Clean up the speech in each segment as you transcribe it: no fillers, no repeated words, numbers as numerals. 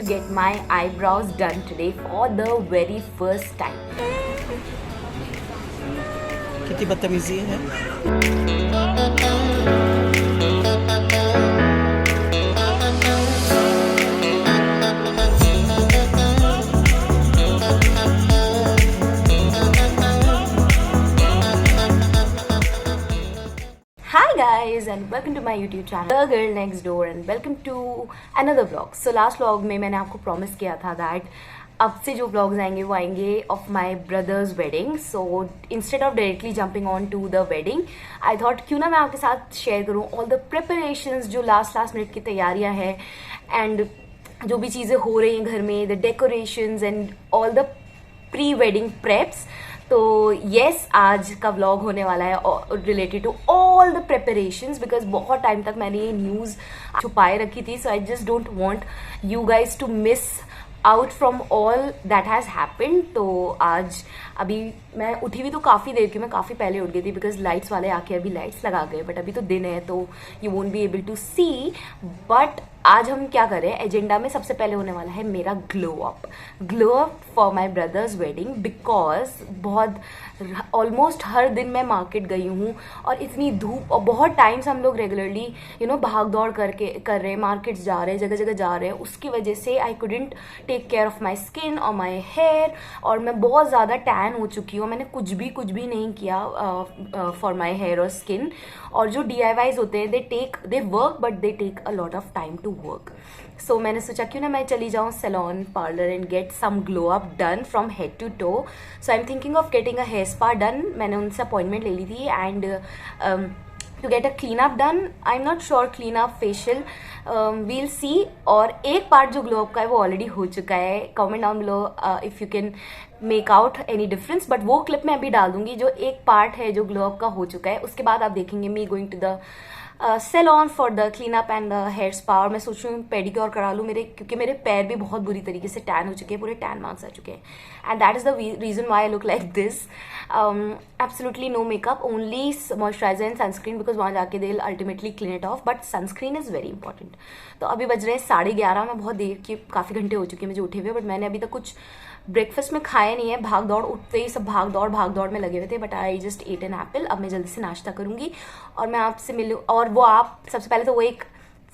get my eyebrows done today for the very first time. कितनी बदतमीजी है। Hi guys and welcome to my YouTube channel The Girl Next Door and welcome to another vlog. So last vlog में मैंने आपको promise किया था that अब से जो vlogs आएंगे वो आएंगे of my brother's wedding. So instead of directly jumping on to the wedding, I thought क्यों ना मैं आपके साथ share करूँ all the preparations जो last minute की तैयारियाँ हैं and जो भी चीज़ें हो रही हैं घर में, the decorations and all the pre-wedding preps. तो येस आज का व्लॉग होने वाला है related to all the preparations because बहुत टाइम तक मैंने ये न्यूज़ छुपाए रखी थी. So I just don't want you guys to miss out from all that has happened. तो आज अभी मैं उठी हुई तो काफ़ी देर की, मैं काफ़ी पहले उठ गई थी बिकॉज लाइट्स वाले आके अभी लाइट्स लगा गए. बट अभी तो दिन है तो you won't be able to see. But आज हम क्या करें, एजेंडा में सबसे पहले होने वाला है मेरा glow up for my brothers wedding. Because बहुत ऑलमोस्ट हर दिन मैं मार्केट गई हूँ और इतनी धूप और बहुत टाइम से हम लोग रेगुलरली भाग दौड़ कर रहे हैं, मार्केट्स जा रहे हैं, जगह जगह जा रहे हैं. उसकी वजह से I couldn't take care of my skin और माई हेयर और मैं बहुत ज़्यादा टैन हो चुकी हूँ. मैंने कुछ भी नहीं किया फॉर माई हेयर और स्किन. और जो DIYs होते हैं they work but they take a lot of time to work. So मैंने सोचा क्यों ना मैं चली जाऊँ salon parlour and get some glow up done from head to toe. So I am thinking of getting a hair spa done. मैंने उनसे appointment ले ली थी and to get a clean up done. I am not sure clean up facial will see. और एक part जो glow up का है वो ऑलरेडी हो चुका है. Comment down below if you can make out any difference. But वो क्लिप मैं अभी डाल दूंगी. जो एक पार्ट है जो ग्लो अप का हो चुका है, उसके बाद आप देखेंगे me going to the salon for the clean up and the hair spa. और मैं सोच रही हूँ पेडिक्योर करा लूँ क्योंकि मेरे पैर भी बहुत बुरी तरीके से टैन हो चुके हैं, पूरे टैन मार्क्स आ चुके हैं. And that is the reason why I look like this. Absolutely no makeup, only moisturiser and sunscreen because वहाँ जाके they ultimately clean it off. But sunscreen is very important. तो अभी बज रहे हैं 11:30. मैं बहुत देर की, काफ़ी घंटे हो चुके हैं मुझे उठे हुए. बट मैंने अभी तक कुछ ब्रेकफास्ट में खाया नहीं है. भाग दौड़, उठते ही सब भाग दौड़ में लगे हुए थे. But I just ate an apple. अब मैं जल्दी से नाश्ता करूंगी और मैं आपसे मिलूँ. और वो आप सबसे पहले तो वो एक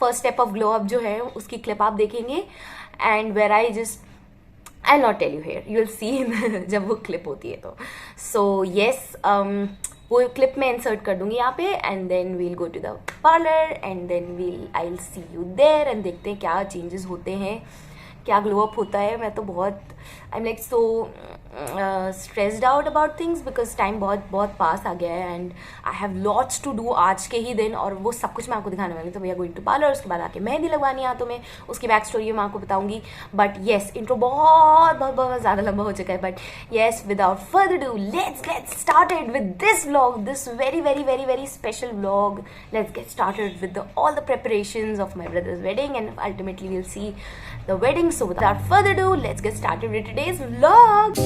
first step of glow up जो है उसकी क्लिप आप देखेंगे and where I just I not tell you here, you will see जब वो क्लिप होती है तो. सो येस, वो क्लिप में इंसर्ट कर दूंगी यहाँ पे and then we'll go to the parlour and then I will see you there एंड देखते हैं क्या चेंजेस होते हैं, क्या ग्लो अप होता है. मैं तो बहुत I am like so stressed out about things because time बहुत पास आ गया है and I have lots to do आज के ही दिन. और वो सब कुछ मैं आपको दिखाने वाली हूँ. तो भैया गोइंग टू पार्लर, उसके बाद आके मेहंदी लगवानी है हाथों में, उसकी बैक स्टोरी मैं आपको बताऊंगी. बट येस, इंट्रो बहुत ज़्यादा लंबा हो चुका है. But yes, without further do let's get started with this vlog, this very special vlog. Let's get started with all the preparations of my brothers wedding and ultimately we'll see the wedding. So without further ado, let's get started with today's vlog.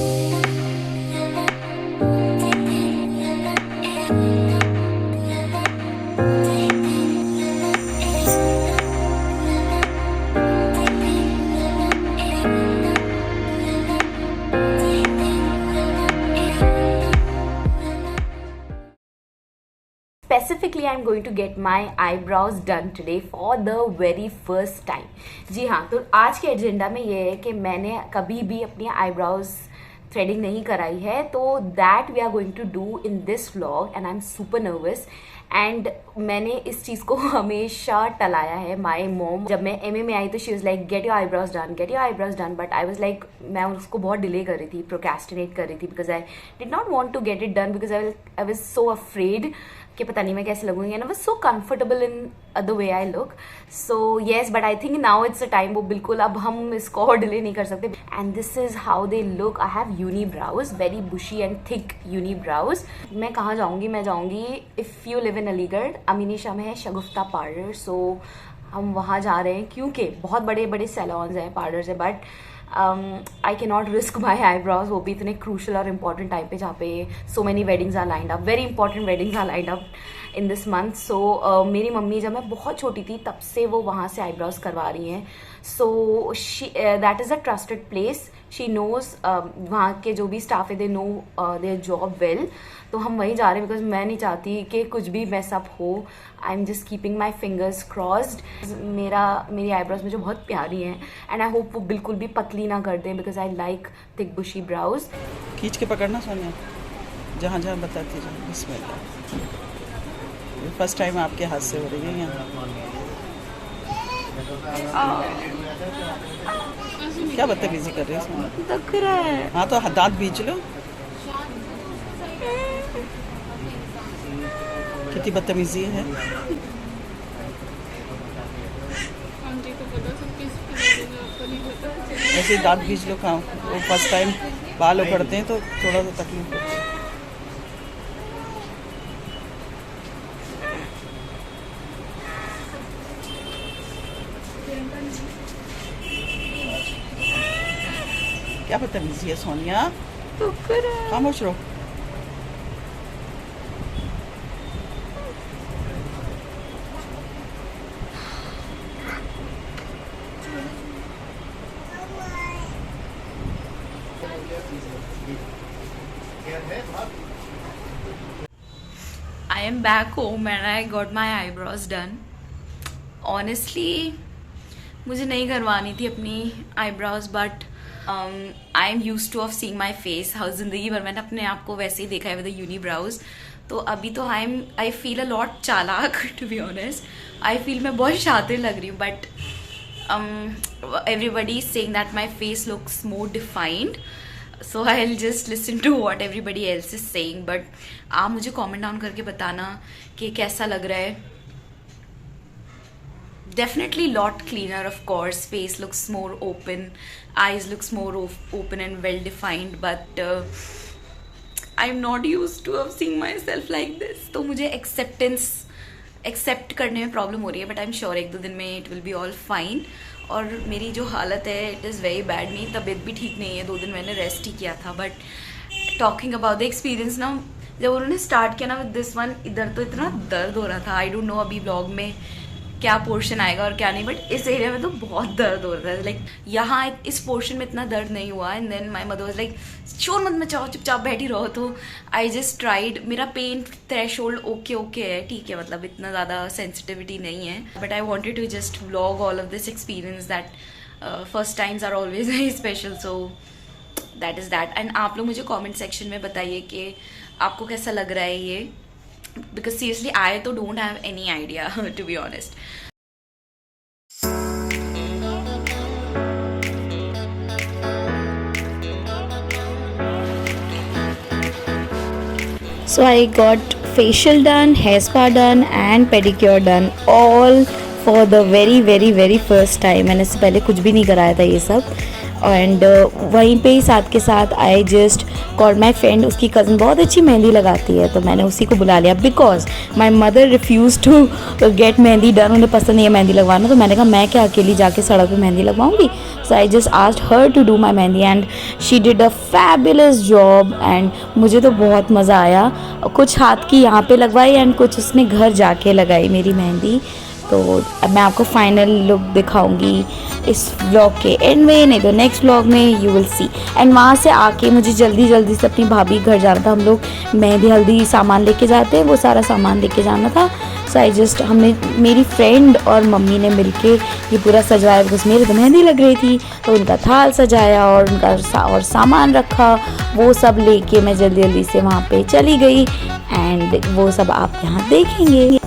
Specifically, I'm going to get my eyebrows done today for the very first time. जी हाँ, तो आज के agenda में ये है कि मैंने कभी भी अपनी आईब्राउज थ्रेडिंग नहीं कराई है. तो that we are going to do in this vlog and I am super nervous. And मैंने इस चीज़ को हमेशा टलाया है. माई मोम जब मैं MA में आई तो she was like get your eyebrows done. But I was like, मैं उसको बहुत डिले कर रही थी, प्रोक्रेस्टिनेट कर रही थी because I did not want to get it done because I was so afraid कि पता नहीं मैं कैसे लगूंगी. And I was so comfortable in the way I look. So yes, but I think now it's a time, वो बिल्कुल अब हम इसको और डिले नहीं कर सकते. And this is how they look. I have unibrows, very bushy and thick unibrows. मैं कहाँ जाऊँगी, मैं जाऊँगी if you live in Aligarh, Aminisha में है शगुफ्ता पार्लर. सो हम वहाँ जा रहे हैं क्योंकि बहुत बड़े सैलून्स हैं, पार्लर्स हैं. But I can not risk my eyebrows, वो भी इतने क्रूशल और इम्पॉर्टेंट टाइम पे जहाँ पे so many weddings are lined up, very important weddings are lined up in this month. So मेरी मम्मी जब मैं बहुत छोटी थी तब से वो वहाँ से आईब्रोज करवा रही हैं. So that is a trusted place. She knows, वहाँ के जो भी स्टाफ है they know their job well. तो हम वहीं जा रहे हैं बिकॉज मैं नहीं चाहती कि कुछ भी मैसअप हो. I am just keeping my fingers crossed. मेरी आईब्रोज मुझे बहुत प्यारी हैं एंड आई होप वो बिल्कुल भी पतली ना कर दें because I like thick bushy brows. खींच के पकड़ना सोनिया, जहाँ जहाँ बताती जाओ. बिस्मिल्लाह. फर्स्ट टाइम आपके हाथ से हो रही है यहाँ. क्या बदतमीजी कर रही है सोनिया? दुख रहा है. हाँ तो दांत बीच लो. कितनी बदतमीजी है. ऐसे ही दांत बीच लो. खाओ. वो फर्स्ट टाइम बाल उखड़ते हैं तो थोड़ा सा तकलीफ होती है. क्या बदतमीजी है सोनिया? खामोश रहो. I am back home and I got my eyebrows done. Honestly, मुझे नहीं करवानी थी अपनी eyebrows but I am used to of seeing my face. हाँ, ज़िंदगी भर मैंने अपने आप को वैसे ही देखा है with the unibrows. तो अभी तो I feel a lot चालाक to be honest. I feel मैं बहुत शातिर लग रही हूँ but everybody is saying that my face looks more defined. So I'll just listen to what everybody else is saying. But आप मुझे comment down करके बताना कि कैसा लग रहा है. Definitely lot cleaner of course. Face looks more open. Eyes looks more open and well defined. But I'm not used to of seeing myself like this. तो मुझे accept करने में प्रॉब्लम हो रही है. But I'm sure एक दो दिन में it will be all fine. और मेरी जो हालत है इट इज़ वेरी बैड. मेरी तबीयत भी ठीक नहीं है. 2 दिन मैंने रेस्ट ही किया था. But talking about the experience ना, जब उन्होंने स्टार्ट किया ना विद दिस वन, इधर तो इतना दर्द हो रहा था. आई डोंट नो अभी ब्लॉग में क्या पोर्शन आएगा और क्या नहीं, बट इस एरिया में तो बहुत दर्द हो रहा था. लाइक यहाँ इस पोर्शन में इतना दर्द नहीं हुआ. And then my mother was like शोर मत मचाओ, चुपचाप बैठी रहो. तो आई जस्ट ट्राइड. मेरा पेन थ्रेशोल्ड ओके है, ठीक है, मतलब इतना ज़्यादा सेंसिटिविटी नहीं है. But I wanted to just vlog all of this experience that first times are always very special. So that is that. And आप लोग मुझे कॉमेंट सेक्शन में बताइए कि आपको कैसा लग रहा है ये. Because seriously, I तो don't have any idea to be honest. So I got facial done, hair spa done and pedicure done, all for the very first time. मैंने इससे पहले कुछ भी नहीं कराया था ये सब. एंड वहीं पे ही साथ के साथ I just call my friend. उसकी कज़न बहुत अच्छी मेहंदी लगाती है तो मैंने उसी को बुला लिया because my mother refuse to get mehndi done. उन्हें पसंद नहीं है मेहंदी लगवाना. तो मैंने कहा मैं क्या अकेली जाके सड़क पे मेहंदी लगवाऊंगी. So I just asked her to do my mehndi and she did a fabulous job. And मुझे तो बहुत मज़ा आया. कुछ हाथ की यहाँ पे लगवाई एंड कुछ उसने घर जाके लगाई मेरी मेहंदी. तो अब मैं आपको फाइनल लुक दिखाऊंगी इस व्लॉग के एंड में, नहीं तो नेक्स्ट व्लॉग में यू विल सी. एंड वहाँ से आके मुझे जल्दी से अपनी भाभी के घर जाना था. हम लोग मेहंदी हल्दी सामान लेके जाते हैं, वो सारा सामान लेके जाना था. सो आई जस्ट हमने मेरी फ्रेंड और मम्मी ने मिलके ये पूरा सजाया बिकॉज मेरी तो मेहंदी लग रही थी. तो उनका थाल सजाया और उनका और सामान रखा. वो सब लेके मैं जल्दी से वहाँ पे चली गई एंड वो सब आप यहाँ देखेंगे.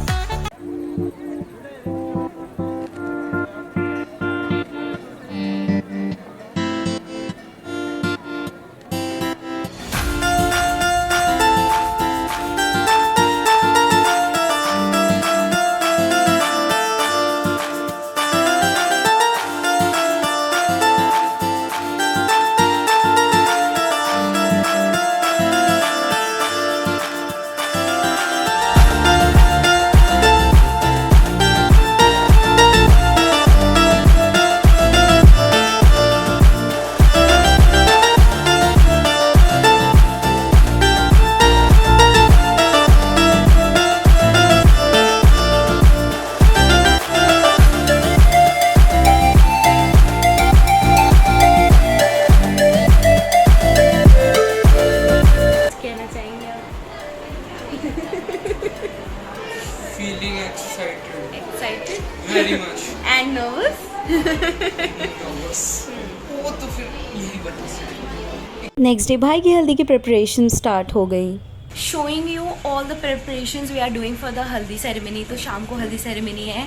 नेक्स्ट डे भाई की हल्दी की प्रिपरेशन स्टार्ट हो गई। Showing you all the preparations we are doing for the haldi ceremony. तो शाम को हल्दी सेरेमनी है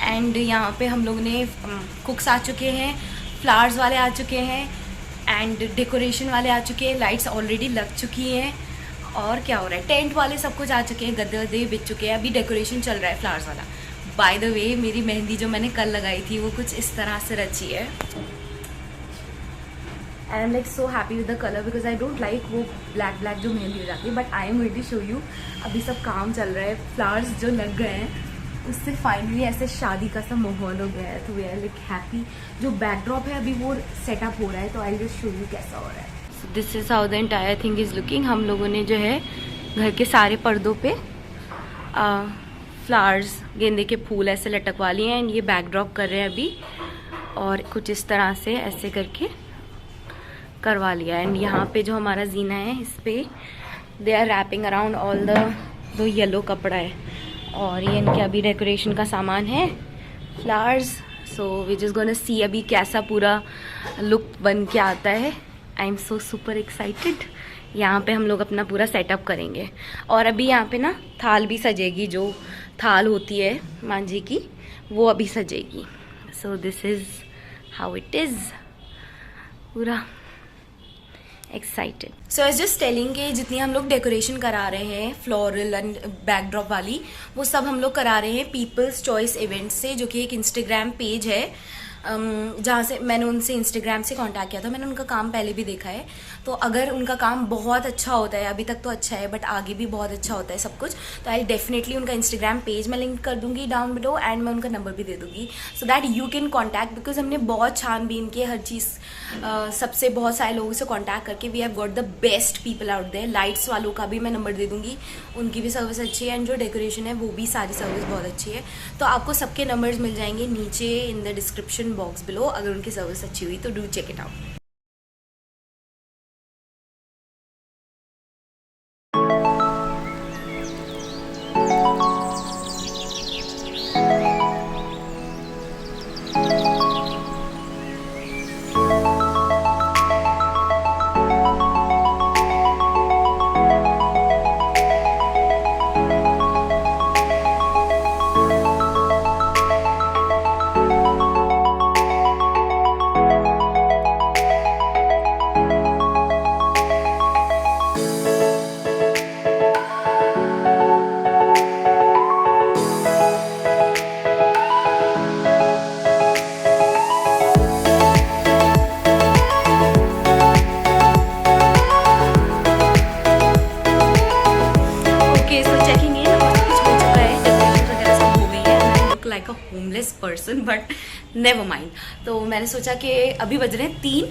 एंड यहाँ पे हम लोग ने कुक्स आ चुके हैं, फ्लावर्स वाले आ चुके हैं एंड डेकोरेशन वाले आ चुके हैं, लाइट्स ऑलरेडी लग चुकी हैं और क्या हो रहा है, टेंट वाले सब कुछ आ चुके हैं, गद्दे वद्दे बिछ चुके हैं, अभी डेकोरेशन चल रहा है फ्लावर्स वाला। बाय द वे मेरी मेहंदी जो मैंने कल लगाई थी वो कुछ इस तरह से रची है and I am like so happy with the colour because I don't like वो ब्लैक ब्लैक जो मेहंदी हो जाती है, but I am going to show you. अभी सब काम चल रहा है, फ्लावर्स जो लग गए हैं उससे फाइनली ऐसे शादी का सा माहौल हो गया है, तो वी आर लाइक हैप्पी। जो बैकड्रॉप है अभी वो सेटअप हो रहा है, तो आई जस्ट शो यू कैसा हो रहा है। This is how the entire thing is looking. हम लोगों ने जो है घर के सारे पर्दों पे फ्लावर्स, गेंदे के फूल ऐसे लटकवा लिए हैं एंड ये बैकड्रॉप कर रहे हैं अभी और कुछ इस तरह से ऐसे करके करवा लिया। एंड यहाँ पे जो हमारा जीना है इस पे they are wrapping around all the yellow कपड़ा है और ये इनके अभी डेकोरेशन का सामान है, flowers. So we just gonna see अभी कैसा पूरा लुक बन के आता है। I am so super excited. यहाँ पे हम लोग अपना पूरा सेटअप करेंगे और अभी यहाँ पे ना थाल भी सजेगी, जो थाल होती है माँ जी की वो अभी सजेगी। So this is how it is, पूरा excited. So I just telling के जितनी हम लोग डेकोरेशन करा रहे हैं फ्लोरल एंड बैकड्रॉप वाली, वो सब हम लोग करा रहे हैं पीपल्स चॉइस इवेंट्स से, जो कि एक इंस्टाग्राम पेज है जहाँ से मैंने उनसे इंस्टाग्राम से कांटेक्ट किया था। मैंने उनका काम पहले भी देखा है, तो अगर उनका काम बहुत अच्छा होता है, अभी तक तो अच्छा है बट आगे भी बहुत अच्छा होता है सब कुछ, तो आई डेफिनेटली उनका इंस्टाग्राम पेज मैं लिंक कर दूंगी डाउन बिलो एंड मैं उनका नंबर भी दे दूंगी so that you can contact. Because हमने बहुत छानबीन के हर चीज़ सबसे बहुत सारे लोगों से कॉन्टैक्ट करके we have got the best people out there. Lights वालों का भी मैं नंबर दे दूंगी, उनकी भी सर्विस अच्छी है एंड जो डेकोरेशन है वो भी सारी सर्विस बहुत अच्छी है। तो आपको सबके नंबर्स मिल जाएंगे नीचे in the description box below, अगर उनकी सर्विस अच्छी हुई तो do check it out. Like a homeless person but never mind. तो मैंने सोचा कि अभी बज रहे हैं 3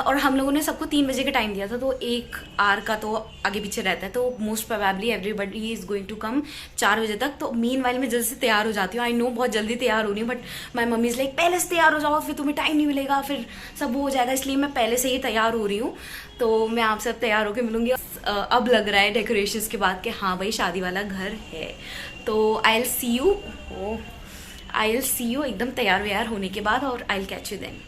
और हम लोगों ने सबको 3 बजे का टाइम दिया था, तो 1 आवर का तो आगे पीछे रहता है, तो most probably everybody is going to come 4 बजे तक। तो मीन वाइल मैं जल्दी से तैयार हो जाती हूँ। आई नो बहुत जल्दी तैयार हो रही हूँ, but my mummy is like पहले से तैयार हो जाओ, फिर तुम्हें टाइम नहीं मिलेगा, फिर सब वो हो जाएगा, इसलिए मैं पहले से ही तैयार हो रही हूँ। तो मैं आपसे अब तैयार होकर मिलूंगी। अब लग रहा है डेकोरेशंस के बाद कि हाँ भाई शादी वाला घर है। तो आई विल सी यू एकदम तैयार व्यार होने के बाद, और I will catch you then.